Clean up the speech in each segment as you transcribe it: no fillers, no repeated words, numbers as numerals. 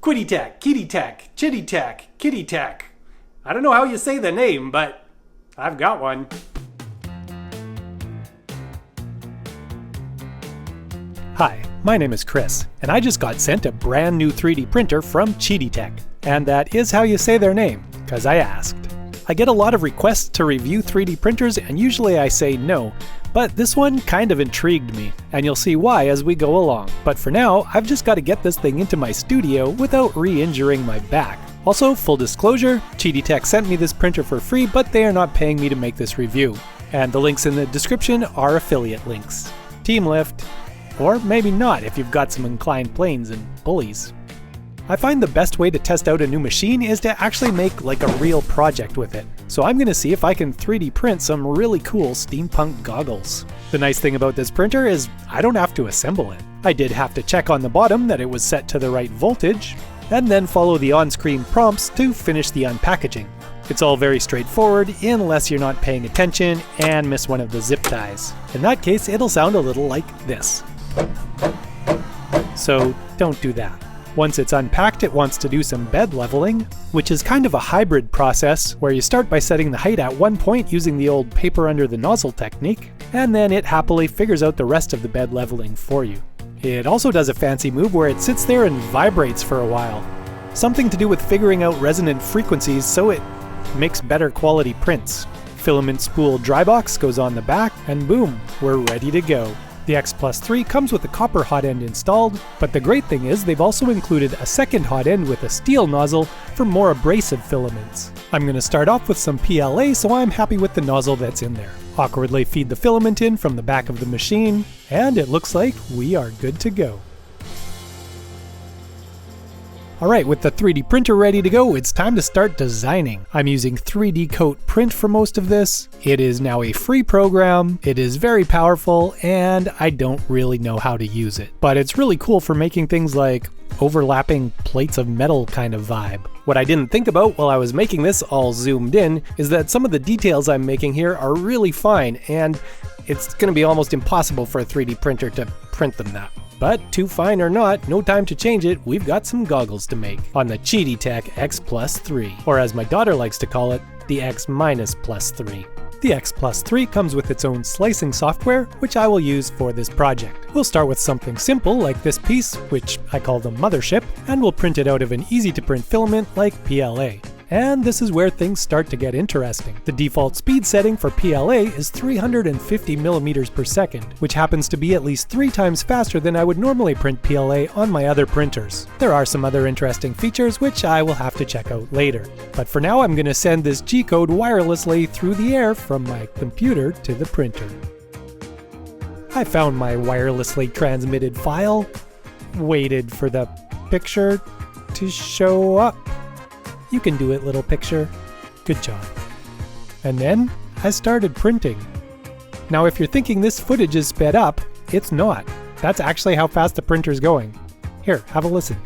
Qidi Tech, Qidi Tech, Chitty Tech, Kitty Tech. I don't know how you say the name, but I've got one. Hi, my name is Chris, and I just got sent a brand new 3D printer from Qidi Tech. And that is how you say their name, because I asked. I get a lot of requests to review 3D printers, and usually I say no, but this one kind of intrigued me, and you'll see why as we go along. But for now, I've just got to get this thing into my studio without re-injuring my back. Also, full disclosure, Qidi Tech sent me this printer for free, but they are not paying me to make this review. And the links in the description are affiliate links. Team lift. Or maybe not if you've got some inclined planes and pulleys. I find the best way to test out a new machine is to actually make like a real project with it. So I'm going to see if I can 3D print some really cool steampunk goggles. The nice thing about this printer is I don't have to assemble it. I did have to check on the bottom that it was set to the right voltage, and then follow the on-screen prompts to finish the unpackaging. It's all very straightforward unless you're not paying attention and miss one of the zip ties. In that case, it'll sound a little like this. So don't do that. Once it's unpacked, it wants to do some bed leveling, which is kind of a hybrid process where you start by setting the height at one point using the old paper under the nozzle technique, and then it happily figures out the rest of the bed leveling for you. It also does a fancy move where it sits there and vibrates for a while. Something to do with figuring out resonant frequencies so it makes better quality prints. Filament spool dry box goes on the back, and boom, we're ready to go. The X+3 comes with a copper hot end installed, but the great thing is they've also included a second hot end with a steel nozzle for more abrasive filaments. I'm going to start off with some PLA, so I'm happy with the nozzle that's in there. Awkwardly feed the filament in from the back of the machine, and it looks like we are good to go. Alright, with the 3D printer ready to go, it's time to start designing. I'm using 3D Coat Print for most of this. It is now a free program, it is very powerful, and I don't really know how to use it. But it's really cool for making things like overlapping plates of metal kind of vibe. What I didn't think about while I was making this all zoomed in is that some of the details I'm making here are really fine, and it's going to be almost impossible for a 3D printer to print them that. But too fine or not, no time to change it, we've got some goggles to make on the Qidi Tech X+3, or as my daughter likes to call it, the X-3. The X+3 comes with its own slicing software, which I will use for this project. We'll start with something simple like this piece, which I call the mothership, and we'll print it out of an easy-to-print filament like PLA. And this is where things start to get interesting. The default speed setting for PLA is 350 millimeters per second, which happens to be at least 3 times faster than I would normally print PLA on my other printers. There are some other interesting features which I will have to check out later. But for now, I'm going to send this G-code wirelessly through the air from my computer to the printer. I found my wirelessly transmitted file, waited for the picture to show up. You can do it, little picture. Good job. And then I started printing. Now if you're thinking this footage is sped up, it's not. That's actually how fast the printer's going. Here, have a listen.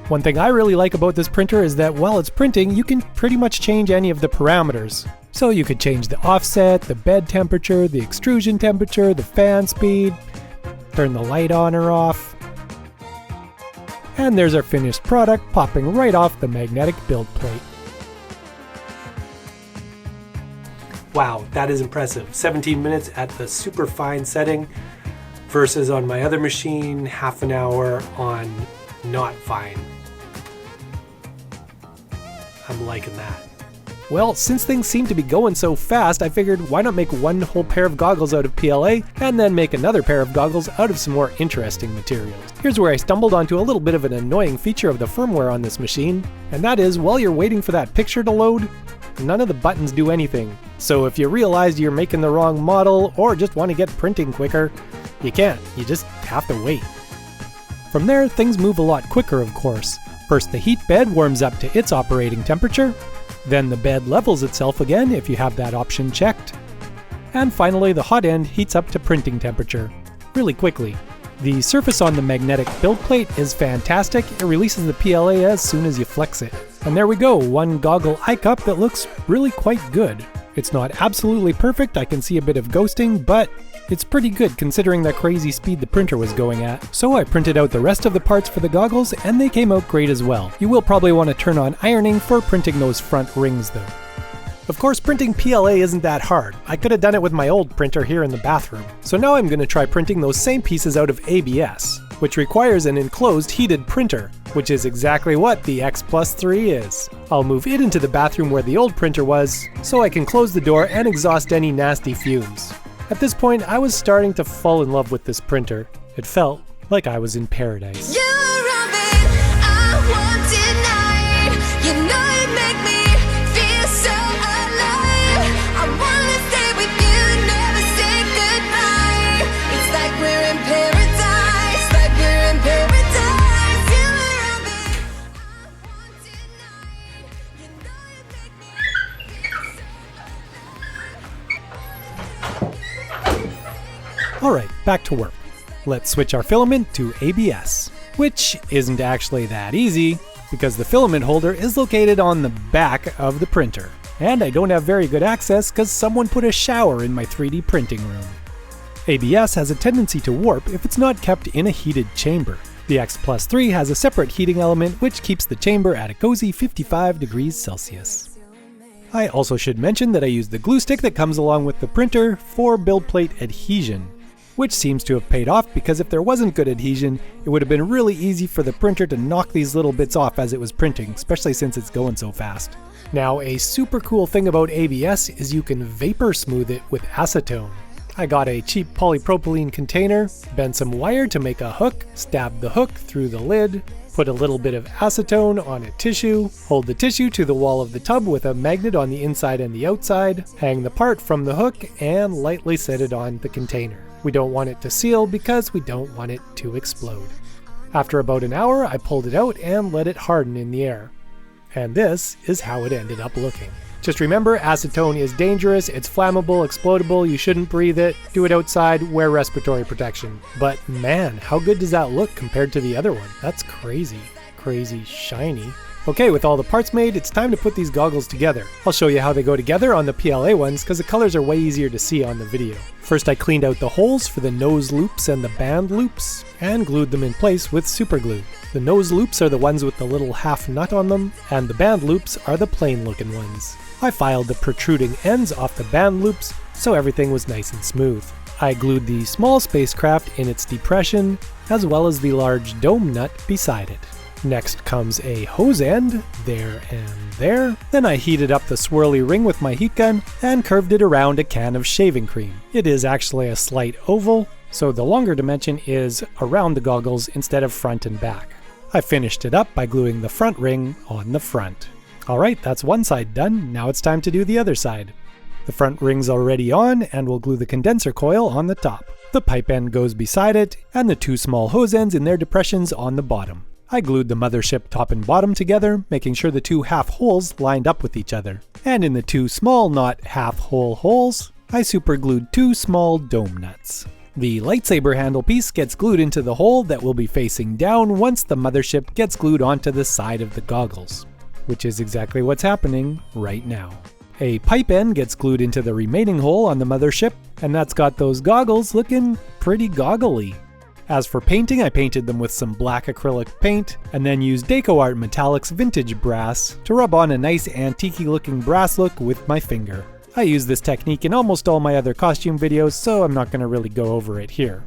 One thing I really like about this printer is that while it's printing, you can pretty much change any of the parameters. So you could change the offset, the bed temperature, the extrusion temperature, the fan speed, turn the light on or off. And there's our finished product popping right off the magnetic build plate. Wow, that is impressive. 17 minutes at the super fine setting versus on my other machine, half an hour on not fine. I'm liking that. Well, since things seem to be going so fast, I figured why not make one whole pair of goggles out of PLA and then make another pair of goggles out of some more interesting materials. Here's where I stumbled onto a little bit of an annoying feature of the firmware on this machine, and that is while you're waiting for that picture to load, none of the buttons do anything. So if you realize you're making the wrong model or just want to get printing quicker, you can't. You just have to wait. From there, things move a lot quicker, of course. First, the heat bed warms up to its operating temperature. Then the bed levels itself again if you have that option checked. And finally, the hot end heats up to printing temperature, really quickly. The surface on the magnetic build plate is fantastic. It releases the PLA as soon as you flex it. And there we go, one goggle eye cup that looks really quite good. It's not absolutely perfect, I can see a bit of ghosting, but it's pretty good considering the crazy speed the printer was going at. So I printed out the rest of the parts for the goggles and they came out great as well. You will probably want to turn on ironing for printing those front rings though. Of course, printing PLA isn't that hard. I could have done it with my old printer here in the bathroom. So now I'm going to try printing those same pieces out of ABS, which requires an enclosed heated printer, which is exactly what the X+3 is. I'll move it into the bathroom where the old printer was, so I can close the door and exhaust any nasty fumes. At this point, I was starting to fall in love with this printer. It felt like I was in paradise. Alright, back to work. Let's switch our filament to ABS, which isn't actually that easy because the filament holder is located on the back of the printer. And I don't have very good access because someone put a shower in my 3D printing room. ABS has a tendency to warp if it's not kept in a heated chamber. The X+3 has a separate heating element which keeps the chamber at a cozy 55 degrees Celsius. I also should mention that I used the glue stick that comes along with the printer for build plate adhesion, which seems to have paid off because if there wasn't good adhesion, it would have been really easy for the printer to knock these little bits off as it was printing, especially since it's going so fast. Now, a super cool thing about ABS is you can vapor smooth it with acetone. I got a cheap polypropylene container, bent some wire to make a hook, stabbed the hook through the lid, put a little bit of acetone on a tissue, hold the tissue to the wall of the tub with a magnet on the inside and the outside, hang the part from the hook, and lightly set it on the container. We don't want it to seal because we don't want it to explode. After about an hour, I pulled it out and let it harden in the air. And this is how it ended up looking. Just remember, acetone is dangerous, it's flammable, explodable, you shouldn't breathe it, do it outside, wear respiratory protection. But man, how good does that look compared to the other one? That's crazy. Crazy shiny. Okay, with all the parts made, it's time to put these goggles together. I'll show you how they go together on the PLA ones because the colors are way easier to see on the video. First I cleaned out the holes for the nose loops and the band loops and glued them in place with super glue. The nose loops are the ones with the little half nut on them, and the band loops are the plain looking ones. I filed the protruding ends off the band loops so everything was nice and smooth. I glued the small spacecraft in its depression as well as the large dome nut beside it. Next comes a hose end, there and there. Then I heated up the swirly ring with my heat gun and curved it around a can of shaving cream. It is actually a slight oval, so the longer dimension is around the goggles instead of front and back. I finished it up by gluing the front ring on the front. Alright, that's one side done, now it's time to do the other side. The front ring's already on and we'll glue the condenser coil on the top. The pipe end goes beside it, and the two small hose ends in their depressions on the bottom. I glued the mothership top and bottom together, making sure the two half holes lined up with each other. And in the two small not half hole holes, I super glued two small dome nuts. The lightsaber handle piece gets glued into the hole that will be facing down once the mothership gets glued onto the side of the goggles, which is exactly what's happening right now. A pipe end gets glued into the remaining hole on the mothership, and that's got those goggles looking pretty goggly. As for painting, I painted them with some black acrylic paint, and then used DecoArt Metallics Vintage Brass to rub on a nice antique-y looking brass look with my finger. I use this technique in almost all my other costume videos, so I'm not going to really go over it here.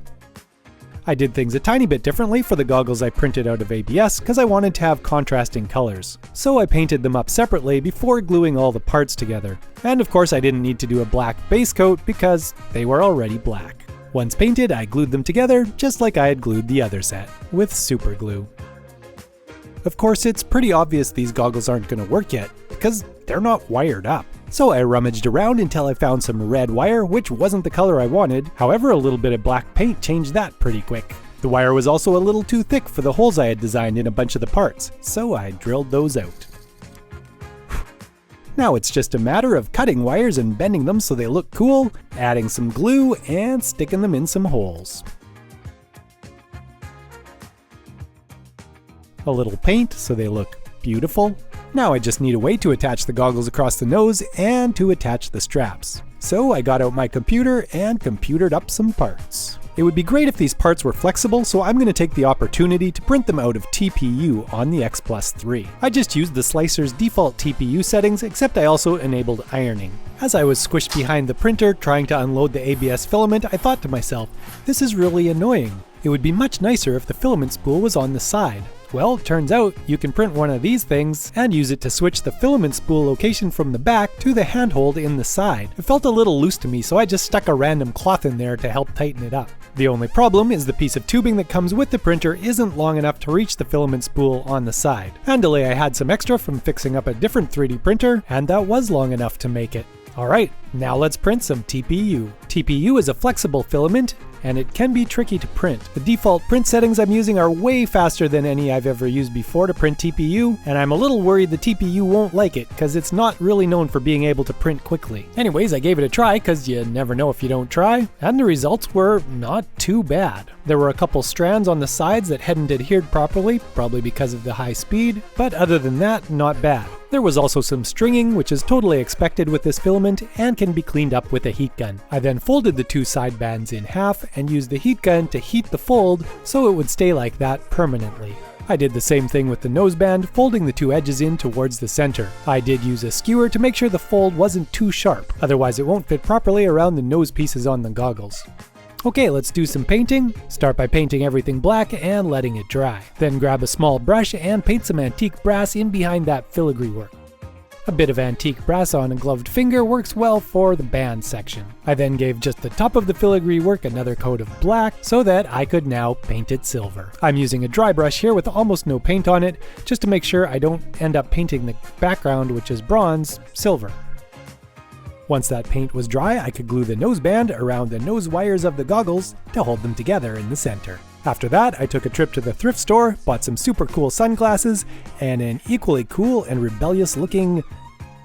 I did things a tiny bit differently for the goggles I printed out of ABS because I wanted to have contrasting colors. So I painted them up separately before gluing all the parts together. And of course I didn't need to do a black base coat because they were already black. Once painted, I glued them together just like I had glued the other set, with super glue. Of course, it's pretty obvious these goggles aren't going to work yet, because they're not wired up. So I rummaged around until I found some red wire, which wasn't the color I wanted. However, a little bit of black paint changed that pretty quick. The wire was also a little too thick for the holes I had designed in a bunch of the parts, so I drilled those out. Now it's just a matter of cutting wires and bending them so they look cool, adding some glue, and sticking them in some holes. A little paint so they look beautiful, Now I just need a way to attach the goggles across the nose and to attach the straps. So I got out my computer and computered up some parts. It would be great if these parts were flexible, so I'm going to take the opportunity to print them out of TPU on the X Plus 3. I just used the slicer's default TPU settings, except I also enabled ironing. As I was squished behind the printer trying to unload the ABS filament, I thought to myself, this is really annoying. It would be much nicer if the filament spool was on the side. Well, it turns out you can print one of these things and use it to switch the filament spool location from the back to the handhold in the side. It felt a little loose to me, so I just stuck a random cloth in there to help tighten it up. The only problem is the piece of tubing that comes with the printer isn't long enough to reach the filament spool on the side. Handily, I had some extra from fixing up a different 3D printer, and that was long enough to make it. Alright, now let's print some TPU. TPU is a flexible filament, and it can be tricky to print. The default print settings I'm using are way faster than any I've ever used before to print TPU, and I'm a little worried the TPU won't like it, because it's not really known for being able to print quickly. Anyways, I gave it a try, because you never know if you don't try, and the results were not too bad. There were a couple strands on the sides that hadn't adhered properly, probably because of the high speed, but other than that, not bad. There was also some stringing, which is totally expected with this filament and can be cleaned up with a heat gun. I then folded the two side bands in half and used the heat gun to heat the fold so it would stay like that permanently. I did the same thing with the noseband, folding the two edges in towards the center. I did use a skewer to make sure the fold wasn't too sharp, otherwise it won't fit properly around the nose pieces on the goggles. Okay, let's do some painting. Start by painting everything black and letting it dry. Then grab a small brush and paint some antique brass in behind that filigree work. A bit of antique brass on a gloved finger works well for the band section. I then gave just the top of the filigree work another coat of black so that I could now paint it silver. I'm using a dry brush here with almost no paint on it, just to make sure I don't end up painting the background, which is bronze, silver. Once that paint was dry, I could glue the noseband around the nose wires of the goggles to hold them together in the center. After that, I took a trip to the thrift store, bought some super cool sunglasses, and an equally cool and rebellious looking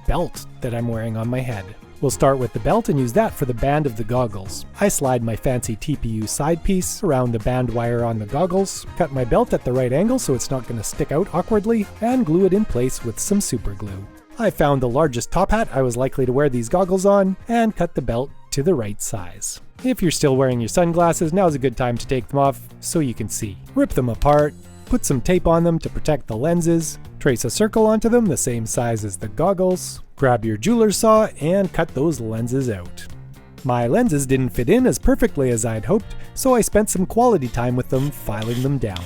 belt that I'm wearing on my head. We'll start with the belt and use that for the band of the goggles. I slide my fancy TPU side piece around the band wire on the goggles, cut my belt at the right angle so it's not going to stick out awkwardly, and glue it in place with some super glue. I found the largest top hat I was likely to wear these goggles on, and cut the belt to the right size. If you're still wearing your sunglasses, now's a good time to take them off so you can see. Rip them apart, put some tape on them to protect the lenses, trace a circle onto them the same size as the goggles, grab your jeweler's saw and cut those lenses out. My lenses didn't fit in as perfectly as I'd hoped, so I spent some quality time with them filing them down.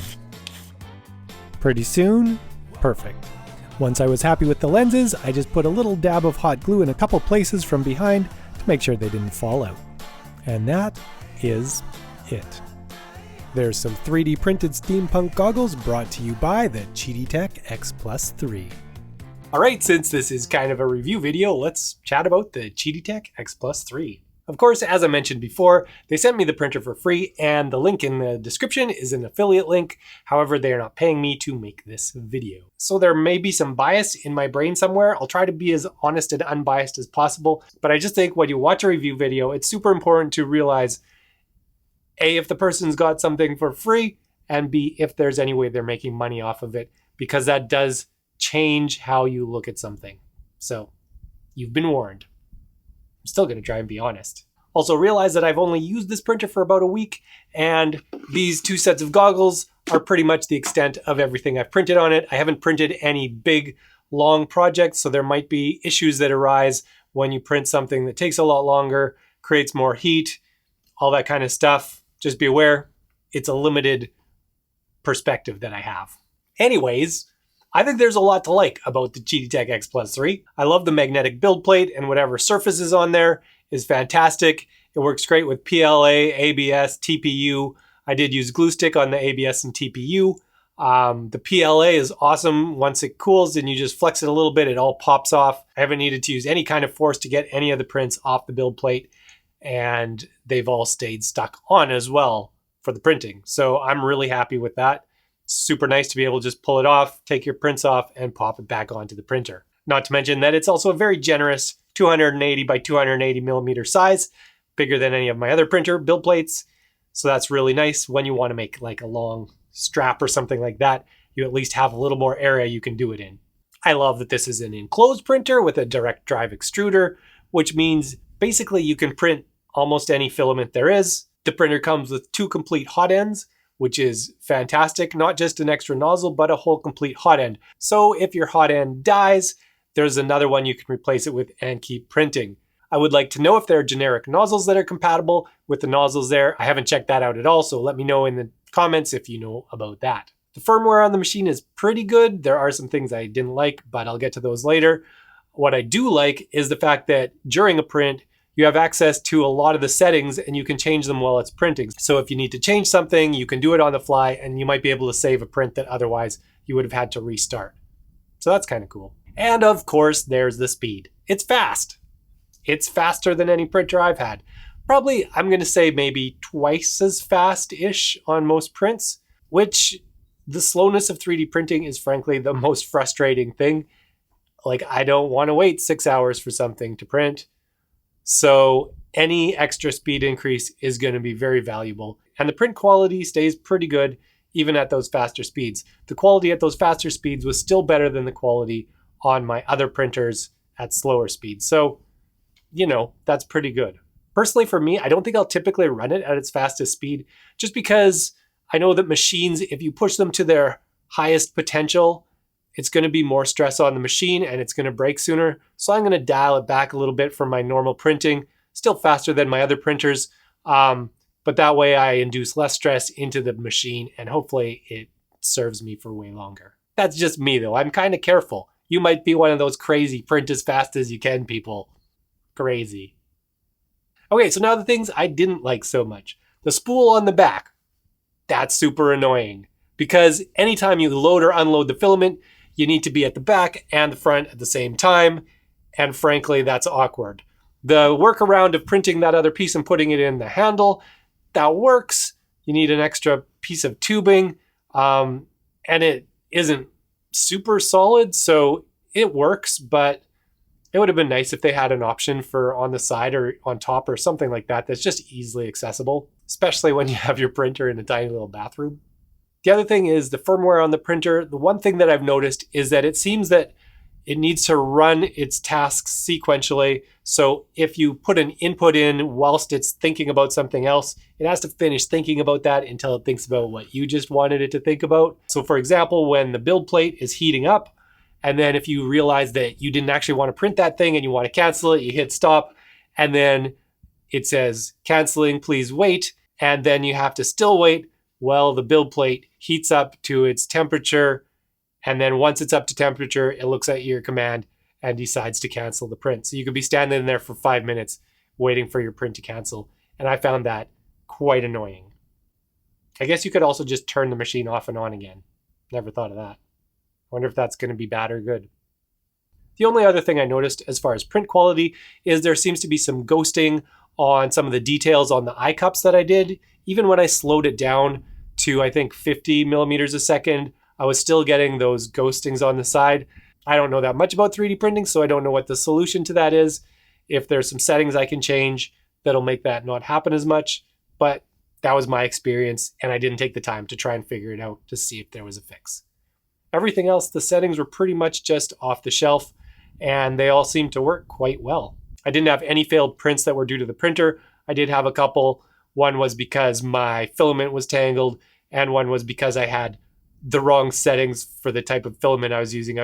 Pretty soon, perfect. Once I was happy with the lenses, I just put a little dab of hot glue in a couple places from behind to make sure they didn't fall out. And that is it. There's some 3D printed steampunk goggles brought to you by the Qidi X Plus 3. Alright, since this is kind of a review video, let's chat about the Qidi X Plus 3. Of course, as I mentioned before, they sent me the printer for free, and the link in the description is an affiliate link. However, they are not paying me to make this video. So there may be some bias in my brain somewhere. I'll try to be as honest and unbiased as possible, but I just think when you watch a review video, it's super important to realize A, if the person's got something for free, and B, if there's any way they're making money off of it, because that does change how you look at something. So you've been warned. I'm still going to try and be honest. Also realize that I've only used this printer for about a week, and these two sets of goggles are pretty much the extent of everything I've printed on it. I haven't printed any big, long projects, so there might be issues that arise when you print something that takes a lot longer, creates more heat, all that kind of stuff. Just be aware, it's a limited perspective that I have. Anyways, I think there's a lot to like about the Qidi X Plus 3. I love the magnetic build plate, and whatever surface is on there is fantastic. It works great with PLA, ABS, TPU. I did use glue stick on the ABS and TPU. The PLA is awesome. Once it cools and you just flex it a little bit, it all pops off. I haven't needed to use any kind of force to get any of the prints off the build plate, and they've all stayed stuck on as well for the printing. So I'm really happy with that. Super nice to be able to just pull it off, take your prints off, and pop it back onto the printer. Not to mention that it's also a very generous 280 by 280 millimeter size, bigger than any of my other printer build plates. So that's really nice when you want to make like a long strap or something like that. You at least have a little more area you can do it in. I love that this is an enclosed printer with a direct drive extruder, which means basically you can print almost any filament there is. The printer comes with 2 complete hot ends, which is fantastic. Not just an extra nozzle, but a whole complete hot end. So if your hot end dies, there's another one you can replace it with and keep printing. I would like to know if there are generic nozzles that are compatible with the nozzles there. I haven't checked that out at all, so let me know in the comments if you know about that. The firmware on the machine is pretty good. There are some things I didn't like, but I'll get to those later. What I do like is the fact that during a print, you have access to a lot of the settings and you can change them while it's printing. So if you need to change something, you can do it on the fly and you might be able to save a print that otherwise you would have had to restart. So that's kind of cool. And of course, there's the speed. It's fast. It's faster than any printer I've had. Probably, I'm going to say maybe twice as fast-ish on most prints, which the slowness of 3D printing is frankly the most frustrating thing. Like, I don't want to wait 6 hours for something to print. So any extra speed increase is going to be very valuable. And the print quality stays pretty good even at those faster speeds. The quality at those faster speeds was still better than the quality on my other printers at slower speeds. So, you know, that's pretty good. Personally, for me, I don't think I'll typically run it at its fastest speed just because I know that machines, if you push them to their highest potential, it's going to be more stress on the machine and it's going to break sooner. So I'm going to dial it back a little bit from my normal printing, still faster than my other printers. But that way I induce less stress into the machine and hopefully it serves me for way longer. That's just me though. I'm kind of careful. You might be one of those crazy print as fast as you can people. Crazy. Okay, so now the things I didn't like so much. The spool on the back. That's super annoying because anytime you load or unload the filament, you need to be at the back and the front at the same time. And frankly, that's awkward. The workaround of printing that other piece and putting it in the handle, that works. You need an extra piece of tubing and it isn't super solid, so it works, but it would have been nice if they had an option for on the side or on top or something like that that's just easily accessible, especially when you have your printer in a tiny little bathroom. The other thing is the firmware on the printer. The one thing that I've noticed is that it seems that it needs to run its tasks sequentially. So if you put an input in whilst it's thinking about something else, it has to finish thinking about that until it thinks about what you just wanted it to think about. So for example, when the build plate is heating up, and then if you realize that you didn't actually want to print that thing and you want to cancel it, you hit stop, and then it says canceling, please wait. And then you have to still wait while the build plate heats up to its temperature. And then once it's up to temperature, it looks at your command and decides to cancel the print. So you could be standing there for 5 minutes waiting for your print to cancel. And I found that quite annoying. I guess you could also just turn the machine off and on again. Never thought of that. I wonder if that's going to be bad or good. The only other thing I noticed as far as print quality is there seems to be some ghosting on some of the details on the eye cups that I did. Even when I slowed it down to, I think, 50 millimeters a second, I was still getting those ghostings on the side. I don't know that much about 3D printing, so I don't know what the solution to that is. If there's some settings I can change that'll make that not happen as much, but that was my experience, and I didn't take the time to try and figure it out to see if there was a fix. Everything else, the settings were pretty much just off the shelf, and they all seemed to work quite well. I didn't have any failed prints that were due to the printer. I did have a couple. One was because my filament was tangled, and one was because I had the wrong settings for the type of filament I was using.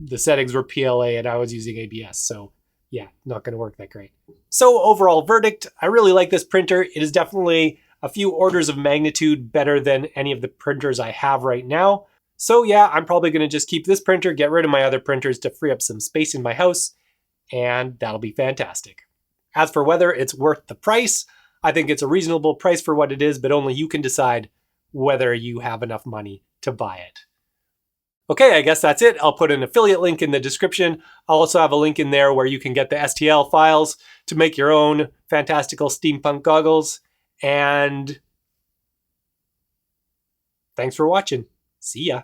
The settings were PLA, and I was using ABS, so yeah, not going to work that great. So overall verdict, I really like this printer. It is definitely a few orders of magnitude better than any of the printers I have right now. So yeah, I'm probably going to just keep this printer, get rid of my other printers to free up some space in my house, and that'll be fantastic. As for whether it's worth the price, I think it's a reasonable price for what it is, but only you can decide whether you have enough money to buy it. Okay, I guess that's it. I'll put an affiliate link in the description. I'll also have a link in there where you can get the STL files to make your own fantastical steampunk goggles. And thanks for watching. See ya.